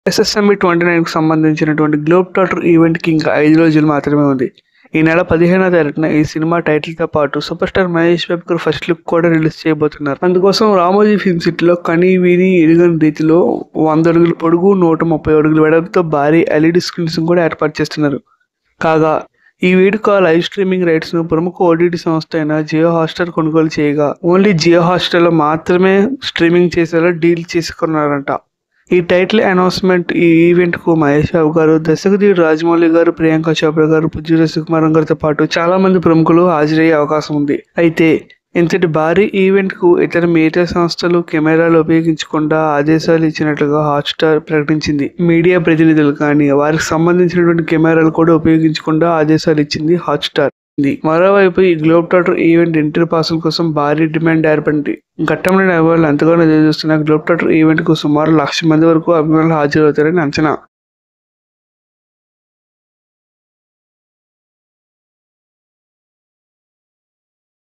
SSME 29కు సంబంధించినటువంటి globe trotter ఈవెంట్కి ఇంకా 5 రోజులు మాత్రమే ఉంది. ఈ నెల 15వ తారీఖున ఈ సినిమా టైటిల్తో పాటు సూపర్ స్టార్ మహేష్ బాబు గారు ఫస్ట్ లుక్ కూడా రిలీజ్ చేయబోతున్నారు. అందుకోసం రామోజీ ఫిల్మ్ సిటీలో కనీ విని ఎరుగని రీతిలో 100 అడుగుల పొడుగు 130 అడుగుల వెడల్పుతో భారీ ఎల్ఈడి స్క్రీన్స్ కూడా ఏర్పాటు చేస్తున్నారు. కాగా ఈ వేడుక లైవ్ స్ట్రీమింగ్ రైట్స్ ను ప్రముఖ ఓటీటీ సంస్థ అయిన జియో హాట్స్టార్ కొనుగోలు చేయగా ఓన్లీ జియో హాట్స్టార్ లో మాత్రమే స్ట్రీమింగ్ చేసేలా డీల్ చేసుకున్నారంట. ఈ టైటిల్ అనౌన్స్మెంట్ ఈ ఈవెంట్ కు మహేష్ బాబు గారు, దర్శకుడు రాజమౌళి గారు, ప్రియాంక చోప్రా గారు, పుజ్జూరి సుకుమారన్ గారితో పాటు చాలా మంది ప్రముఖులు హాజరయ్యే అవకాశం ఉంది. అయితే ఇంతటి భారీ ఈవెంట్ కు ఇతర మీడియా సంస్థలు కెమెరాలు ఉపయోగించకుండా ఆదేశాలు ఇచ్చినట్లుగా హాట్స్టార్ ప్రకటించింది. మీడియా ప్రతినిధులు కానీ వారికి సంబంధించినటువంటి కెమెరాలు కూడా ఉపయోగించకుండా ఆదేశాలు ఇచ్చింది హాట్స్టార్. మరోవైపు ఈ గ్లోబ్ ట్రాటర్ ఈవెంట్ ఎంట్రీ పాసుల కోసం భారీ డిమాండ్ ఏర్పడింది. ఘట్టంలోని అభిమానులు ఎంతగానో ఎదురుచూస్తున్న గ్లోబ్ ట్రాటర్ ఈవెంట్ కు సుమారు 1,00,000 మంది వరకు అభిమానులు హాజరవుతారని అంచనా.